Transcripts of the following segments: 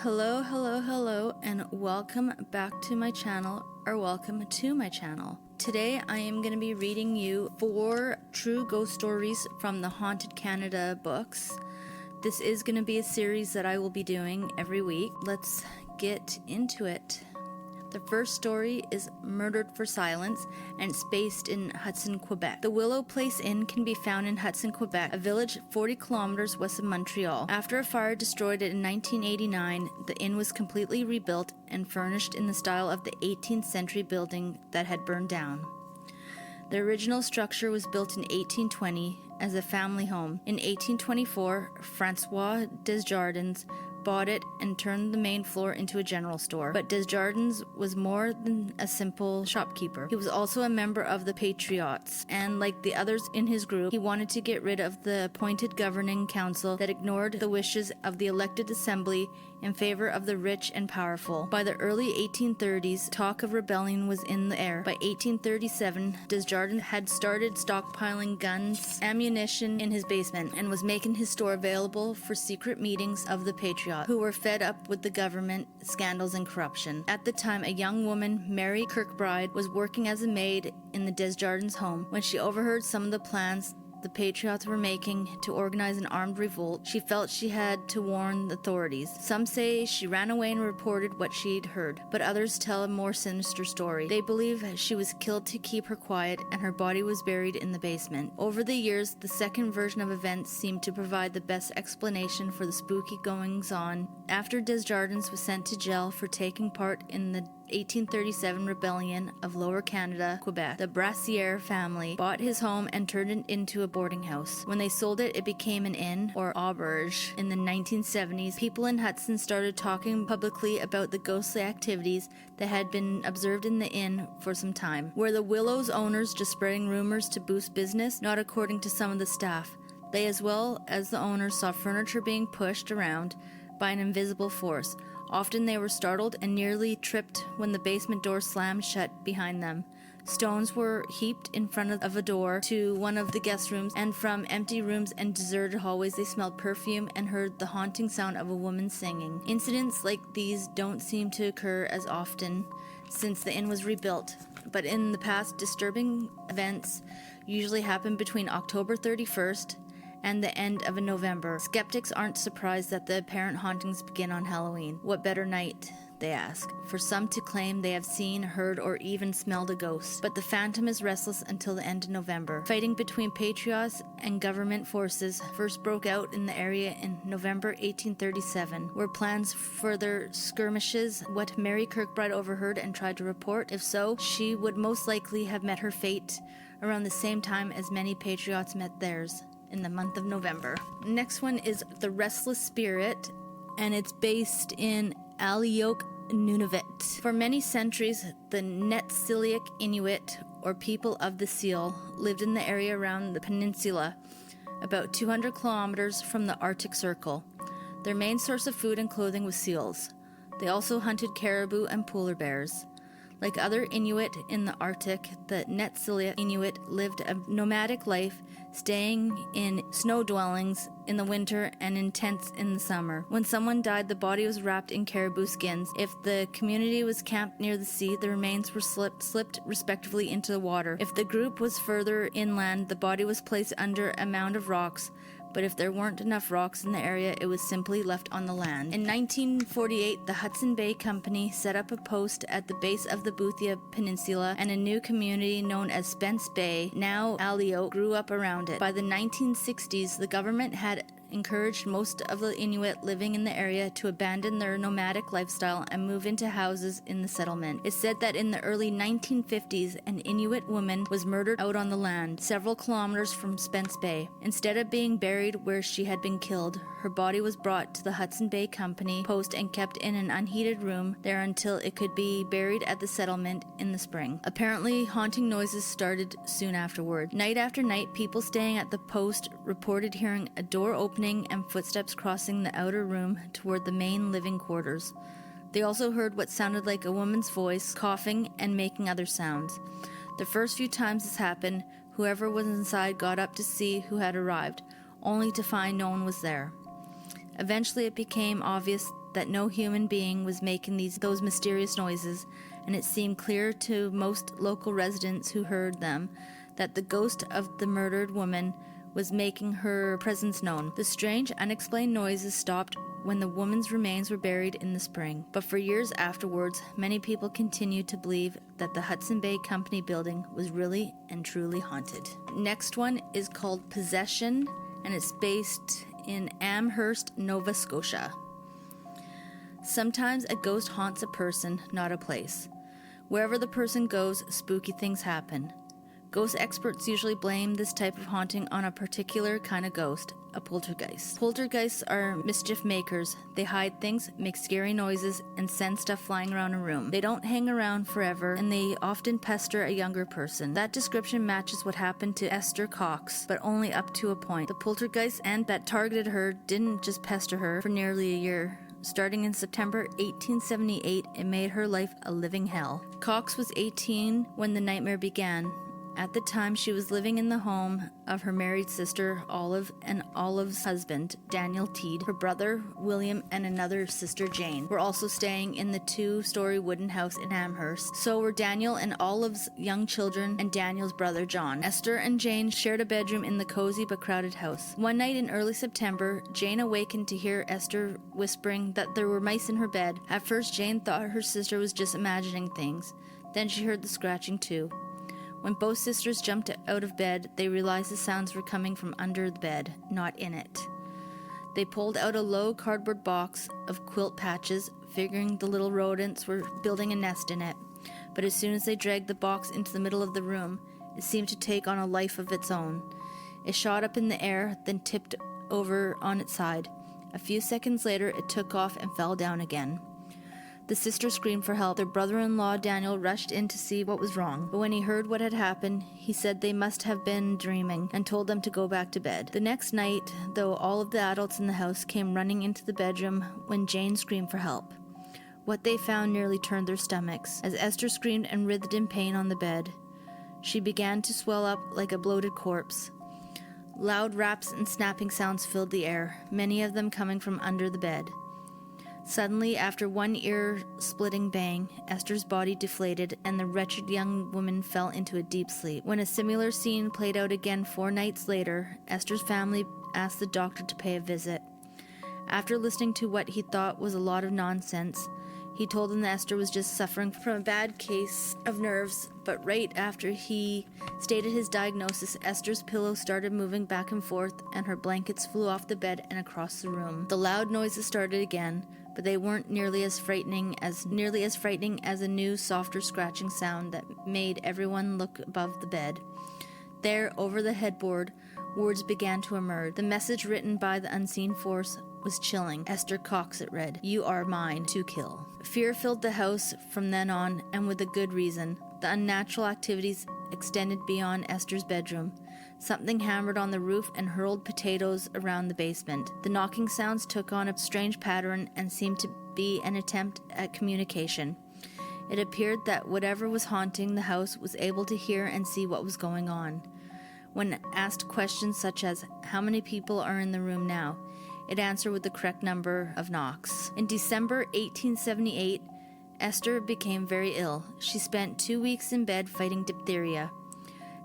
Hello, and welcome back to my channel, or welcome to my channel. Today I am going to be reading you 4 true ghost stories from the Haunted Canada books. This is going to be a series that I will be doing every week. Let's get into it. The first story is Murdered for Silence, and it's based in Hudson, Quebec. The Willow Place Inn can be found in Hudson, Quebec, a village 40 kilometers west of Montreal. After a fire destroyed it in 1989, the inn was completely rebuilt and furnished in the style of the 18th century building that had burned down. The original structure was built in 1820 as a family home. In 1824, Francois Desjardins bought it and turned the main floor into a general store. But Desjardins was more than a simple shopkeeper. He was also a member of the Patriots, and like the others in his group, he wanted to get rid of the appointed governing council that ignored the wishes of the elected assembly in favor of the rich and powerful. By the early 1830s, talk of rebellion was in the air. By 1837, Desjardins had started stockpiling guns, ammunition in his basement, and was making his store available for secret meetings of the Patriots, who were fed up with the government scandals and corruption. At the time, a young woman, Mary Kirkbride, was working as a maid in the Desjardins home. When she overheard some of the plans the Patriots were making to organize an armed revolt, she felt she had to warn the authorities. Some say she ran away and reported what she'd heard, but others tell a more sinister story. They believe she was killed to keep her quiet, and her body was buried in the basement. Over the years, the second version of events seemed to provide the best explanation for the spooky goings-on. After Desjardins was sent to jail for taking part in the 1837 rebellion of Lower Canada, Quebec, the Brassiere family bought his home and turned it into a boarding house. When they sold it, it became an inn, or auberge. In the 1970s, people in Hudson started talking publicly about the ghostly activities that had been observed in the inn for some time. Were the Willow's owners just spreading rumors to boost business? Not according to some of the staff. They, as well as the owners, saw furniture being pushed around by an invisible force. Often they were startled and nearly tripped when the basement door slammed shut behind them. Stones were heaped in front of a door to one of the guest rooms, and from empty rooms and deserted hallways they smelled perfume and heard the haunting sound of a woman singing. Incidents like these don't seem to occur as often since the inn was rebuilt, but in the past, disturbing events usually happen between October 31st and the end of November. Skeptics aren't surprised that the apparent hauntings begin on Halloween. What better night, they ask, for some to claim they have seen, heard, or even smelled a ghost. But the phantom is restless until the end of November. Fighting between patriots and government forces first broke out in the area in November 1837. Were plans for further skirmishes what Mary Kirkbride overheard and tried to report? If so, she would most likely have met her fate around the same time as many patriots met theirs, in the month of November. Next one is The Restless Spirit, and it's based in Aliouk, Nunavut. For many centuries, the Netsilik Inuit, or people of the seal, lived in the area around the peninsula, about 200 kilometers from the Arctic Circle. Their main source of food and clothing was seals. They also hunted caribou and polar bears. Like other Inuit in the Arctic, the Netsilik Inuit lived a nomadic life, staying in snow dwellings in the winter and in tents in the summer. When someone died, the body was wrapped in caribou skins. If the community was camped near the sea, the remains were slipped respectively into the water. If the group was further inland, the body was placed under a mound of rocks, but if there weren't enough rocks in the area, it was simply left on the land. In 1948, the Hudson Bay Company set up a post at the base of the Boothia Peninsula, and a new community known as Spence Bay, now Aliouk, grew up around it. By the 1960s, the government had encouraged most of the Inuit living in the area to abandon their nomadic lifestyle and move into houses in the settlement. It's said that in the early 1950s, an Inuit woman was murdered out on the land, several kilometers from Spence Bay. Instead of being buried where she had been killed, her body was brought to the Hudson Bay Company post and kept in an unheated room there until it could be buried at the settlement in the spring. Apparently, haunting noises started soon afterward. Night after night, people staying at the post reported hearing a door opening and footsteps crossing the outer room toward the main living quarters. They also heard what sounded like a woman's voice, coughing and making other sounds. The first few times this happened, whoever was inside got up to see who had arrived, only to find no one was there. Eventually it became obvious that no human being was making those mysterious noises, and it seemed clear to most local residents who heard them that the ghost of the murdered woman was making her presence known. The strange, unexplained noises stopped when the woman's remains were buried in the spring, but for years afterwards, many people continued to believe that the Hudson Bay Company building was really and truly haunted. Next one is called Possession, and it's based in Amherst, Nova Scotia. Sometimes a ghost haunts a person, not a place. Wherever the person goes, spooky things happen. Ghost experts usually blame this type of haunting on a particular kind of ghost, a poltergeist. Poltergeists are mischief makers. They hide things, make scary noises, and send stuff flying around a room. They don't hang around forever, and they often pester a younger person. That description matches what happened to Esther Cox, but only up to a point. The poltergeist and that targeted her didn't just pester her for nearly a year. Starting in September 1878, it made her life a living hell. Cox was 18 when the nightmare began. At the time, she was living in the home of her married sister, Olive, and Olive's husband, Daniel Teed. Her brother, William, and another sister, Jane, were also staying in the 2-story wooden house in Amherst. So were Daniel and Olive's young children and Daniel's brother, John. Esther and Jane shared a bedroom in the cozy but crowded house. One night in early September, Jane awakened to hear Esther whispering that there were mice in her bed. At first, Jane thought her sister was just imagining things. Then she heard the scratching too. When both sisters jumped out of bed, they realized the sounds were coming from under the bed, not in it. They pulled out a low cardboard box of quilt patches, figuring the little rodents were building a nest in it. But as soon as they dragged the box into the middle of the room, it seemed to take on a life of its own. It shot up in the air, then tipped over on its side. A few seconds later, it took off and fell down again. The sisters screamed for help. Their brother-in-law, Daniel, rushed in to see what was wrong. But when he heard what had happened, he said they must have been dreaming and told them to go back to bed. The next night, though, all of the adults in the house came running into the bedroom when Jane screamed for help. What they found nearly turned their stomachs, as Esther screamed and writhed in pain on the bed. She began to swell up like a bloated corpse. Loud raps and snapping sounds filled the air, many of them coming from under the bed. Suddenly, after one ear-splitting bang, Esther's body deflated and the wretched young woman fell into a deep sleep. When a similar scene played out again 4 nights later, Esther's family asked the doctor to pay a visit. After listening to what he thought was a lot of nonsense, he told them that Esther was just suffering from a bad case of nerves, but right after he stated his diagnosis, Esther's pillow started moving back and forth and her blankets flew off the bed and across the room. The loud noises started again, but they weren't nearly as frightening as a new, softer scratching sound that made everyone look above the bed. There, over the headboard, words began to emerge. The message written by the unseen force was chilling. Esther Cox, it read, "You are mine to kill." Fear filled the house from then on, and with a good reason. The unnatural activities extended beyond Esther's bedroom. Something hammered on the roof and hurled potatoes around the basement. The knocking sounds took on a strange pattern and seemed to be an attempt at communication. It appeared that whatever was haunting the house was able to hear and see what was going on. When asked questions such as, "How many people are in the room now?" it answered with the correct number of knocks. In December 1878, Esther became very ill. She spent 2 weeks in bed fighting diphtheria.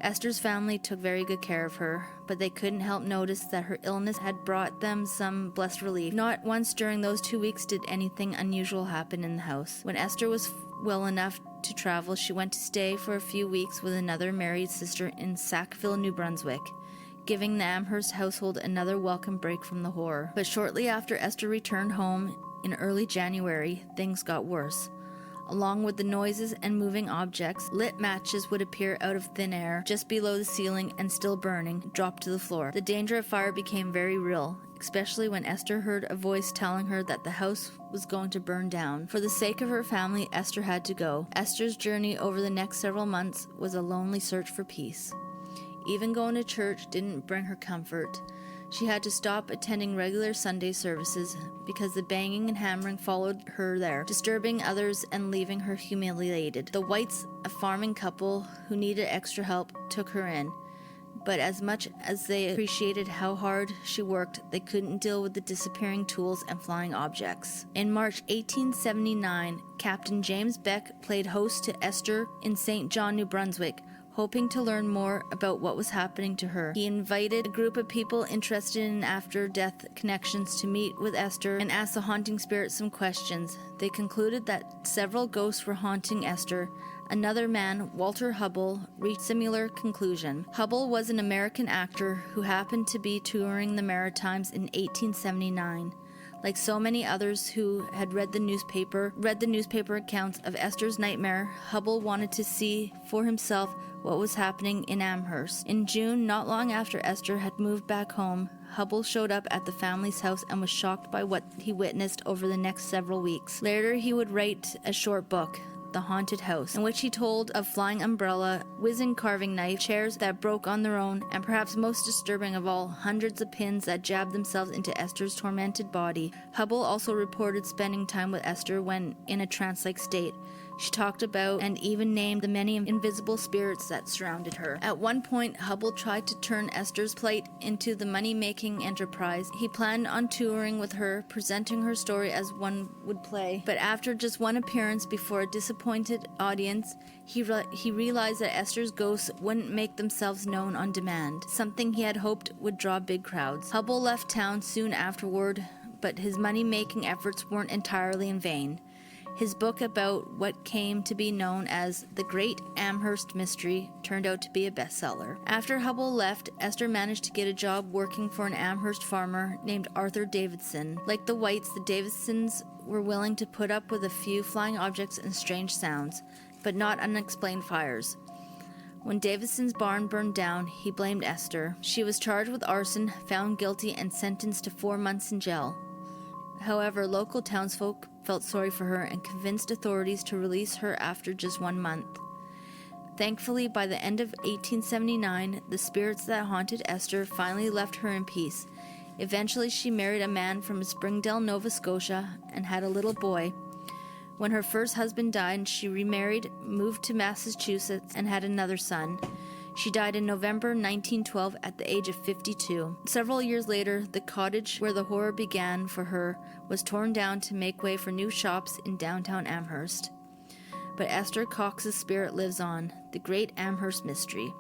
Esther's family took very good care of her, but they couldn't help notice that her illness had brought them some blessed relief. Not once during those 2 weeks did anything unusual happen in the house. When Esther was well enough to travel, she went to stay for a few weeks with another married sister in Sackville, New Brunswick, giving the Amherst household another welcome break from the horror. But shortly after Esther returned home in early January, things got worse. Along with the noises and moving objects, lit matches would appear out of thin air just below the ceiling and, still burning, drop to the floor. The danger of fire became very real, especially when Esther heard a voice telling her that the house was going to burn down. For the sake of her family, Esther had to go. Esther's journey over the next several months was a lonely search for peace. Even going to church didn't bring her comfort. She had to stop attending regular Sunday services because the banging and hammering followed her there, disturbing others and leaving her humiliated. The Whites, a farming couple who needed extra help, took her in. but as much as they appreciated how hard she worked, they couldn't deal with the disappearing tools and flying objects. In March 1879, Captain James Beck played host to Esther in St. John, New Brunswick, hoping to learn more about what was happening to her. He invited a group of people interested in after-death connections to meet with Esther and ask the haunting spirit some questions. They concluded that several ghosts were haunting Esther. Another man, Walter Hubble, reached a similar conclusion. Hubble was an American actor who happened to be touring the Maritimes in 1879. Like so many others who had read the newspaper accounts of Esther's nightmare, Hubble wanted to see for himself what was happening in Amherst. In June, not long after Esther had moved back home, Hubble showed up at the family's house and was shocked by what he witnessed over the next several weeks. Later, he would write a short book, The Haunted House, in which he told of flying umbrella, whizzing carving knife, chairs that broke on their own, and perhaps most disturbing of all, hundreds of pins that jabbed themselves into Esther's tormented body. Hubble also reported spending time with Esther when in a trance-like state. She talked about and even named the many invisible spirits that surrounded her. At one point, Hubble tried to turn Esther's plight into the money-making enterprise. He planned on touring with her, presenting her story as one would play. But after just one appearance before a disappointed audience, he realized that Esther's ghosts wouldn't make themselves known on demand, something he had hoped would draw big crowds. Hubble left town soon afterward, but his money-making efforts weren't entirely in vain. His book about what came to be known as the Great Amherst Mystery turned out to be a bestseller. After Hubble left, Esther managed to get a job working for an Amherst farmer named Arthur Davidson. Like the Whites, the Davidsons were willing to put up with a few flying objects and strange sounds, but not unexplained fires. When Davidson's barn burned down, he blamed Esther. She was charged with arson, found guilty, and sentenced to 4 months in jail. However, local townsfolk felt sorry for her and convinced authorities to release her after just 1 month. Thankfully, by the end of 1879, the spirits that haunted Esther finally left her in peace. Eventually, she married a man from Springdale, Nova Scotia, and had a little boy. When her first husband died, she remarried, moved to Massachusetts, and had another son. She died in November 1912 at the age of 52. Several years later, the cottage where the horror began for her was torn down to make way for new shops in downtown Amherst. But Esther Cox's spirit lives on. The Great Amherst Mystery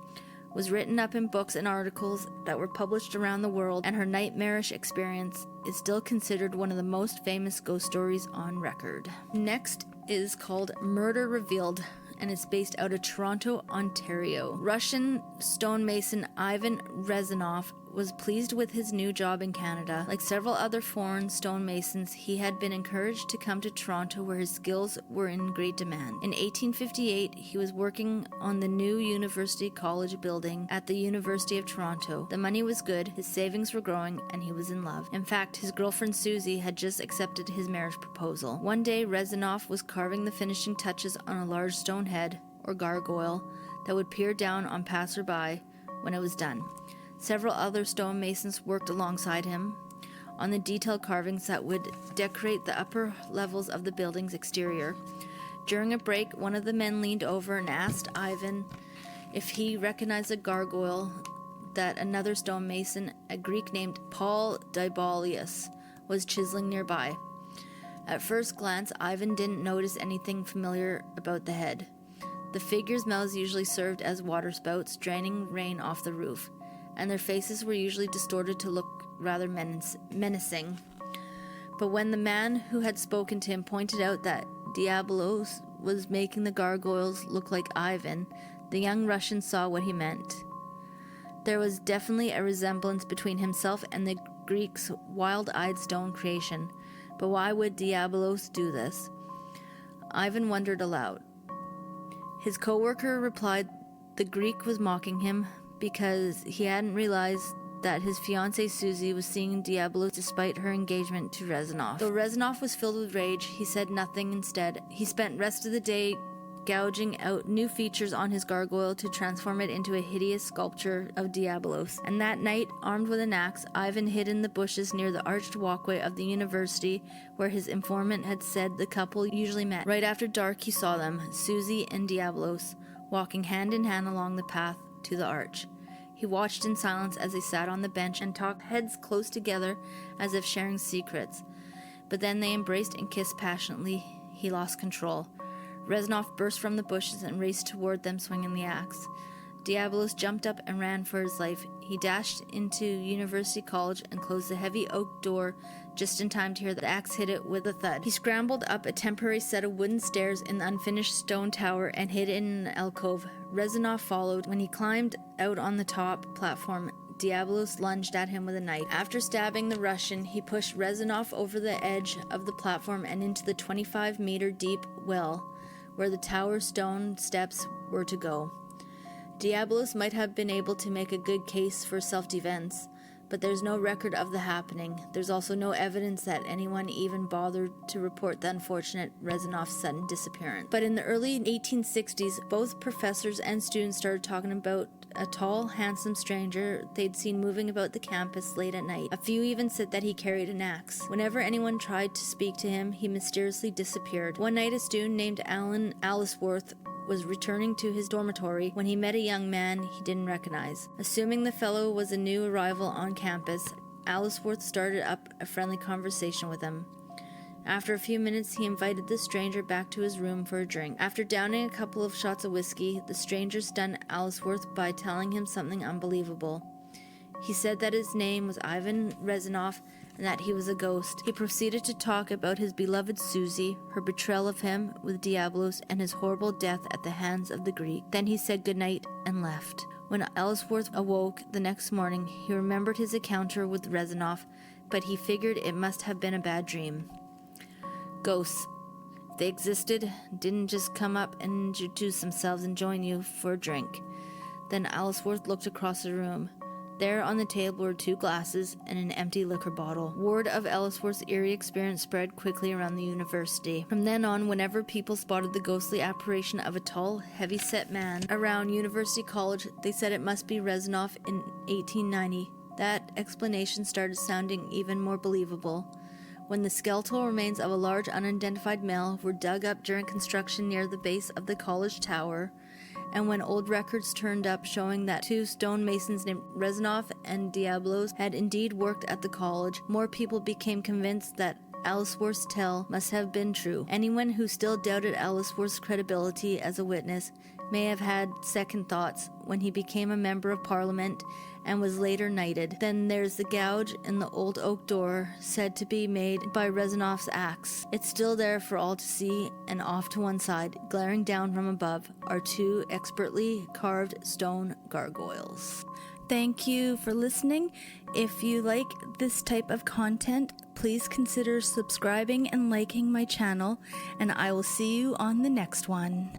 was written up in books and articles that were published around the world, and her nightmarish experience is still considered one of the most famous ghost stories on record. Next is called Murder Revealed, and it's based out of Toronto, Ontario. Russian stonemason Ivan Rezanov was pleased with his new job in Canada. Like several other foreign stonemasons, he had been encouraged to come to Toronto where his skills were in great demand. In 1858, he was working on the new University College building at the University of Toronto. The money was good, his savings were growing, and he was in love. In fact, his girlfriend Susie had just accepted his marriage proposal. One day, Rezanov was carving the finishing touches on a large stone head, or gargoyle, that would peer down on passerby when it was done. Several other stonemasons worked alongside him on the detailed carvings that would decorate the upper levels of the building's exterior. During a break, one of the men leaned over and asked Ivan if he recognized a gargoyle that another stonemason, a Greek named Paul Dibolius, was chiseling nearby. At first glance, Ivan didn't notice anything familiar about the head. The figure's mouths usually served as waterspouts, draining rain off the roof, and their faces were usually distorted to look rather menacing. But when the man who had spoken to him pointed out that Diabolos was making the gargoyles look like Ivan, the young Russian saw what he meant. There was definitely a resemblance between himself and the Greek's wild-eyed stone creation. But why would Diabolos do this? Ivan wondered aloud. His co-worker replied the Greek was mocking him because he hadn't realized that his fiancée Susie was seeing Diabolos despite her engagement to Rezanov. Though Rezanov was filled with rage, he said nothing instead. He spent the rest of the day gouging out new features on his gargoyle to transform it into a hideous sculpture of Diabolos. And that night, armed with an axe, Ivan hid in the bushes near the arched walkway of the university where his informant had said the couple usually met. Right after dark, he saw them, Susie and Diabolos, walking hand in hand along the path to the arch. He He watched in silence as they sat on the bench and talked, heads close together as if sharing secrets. But then they embraced and kissed passionately. He lost control. Rezanov burst from the bushes and raced toward them, swinging the axe. Diabolos jumped up and ran for his life. He dashed into University College and closed the heavy oak door just in time to hear the axe hit it with a thud. He scrambled up a temporary set of wooden stairs in the unfinished stone tower and hid in an alcove. Rezanov followed. When he climbed out on the top platform, Diabolos lunged at him with a knife. After stabbing the Russian, he pushed Rezanov over the edge of the platform and into the 25-meter deep well where the tower stone steps were to go. Diabolos might have been able to make a good case for self-defense, but there's no record of the happening. There's also no evidence that anyone even bothered to report the unfortunate Rezanov's sudden disappearance. But in the early 1860s, both professors and students started talking about a tall, handsome stranger they'd seen moving about the campus late at night. A few even said that he carried an axe. Whenever anyone tried to speak to him, he mysteriously disappeared. One night, a student named Alan Alicewort was returning to his dormitory when he met a young man he didn't recognize. Assuming the fellow was a new arrival on campus, Alicewort started up a friendly conversation with him. After a few minutes, he invited the stranger back to his room for a drink. After downing a couple of shots of whiskey, the stranger stunned Alicewort by telling him something unbelievable. He said that his name was Ivan Rezanov and that he was a ghost. He proceeded to talk about his beloved Susie, her betrayal of him with Diabolos, and his horrible death at the hands of the Greek. Then he said goodnight and left. When Alicewort awoke the next morning, he remembered his encounter with Rezanov, but he figured it must have been a bad dream. Ghosts, if they existed, didn't just come up and introduce themselves and join you for a drink. Then Alicewort looked across the room. There on the table were 2 glasses and an empty liquor bottle. Word of Aliceword's eerie experience spread quickly around the university. From then on, whenever people spotted the ghostly apparition of a tall, heavy-set man around University College, they said it must be Rezanov in 1890. That explanation started sounding even more believable. When the skeletal remains of a large unidentified male were dug up during construction near the base of the college tower, and when old records turned up showing that 2 stonemasons named Rezanov and Diabolos had indeed worked at the college, more people became convinced that Aliceworth's tale must have been true. Anyone who still doubted Aliceworth's credibility as a witness may have had second thoughts when he became a member of Parliament and was later knighted. Then there's the gouge in the old oak door, said to be made by Rezanov's axe. It's still there for all to see, and off to one side, glaring down from above, are 2 expertly carved stone gargoyles. Thank you for listening. If you like this type of content, please consider subscribing and liking my channel, and I will see you on the next one.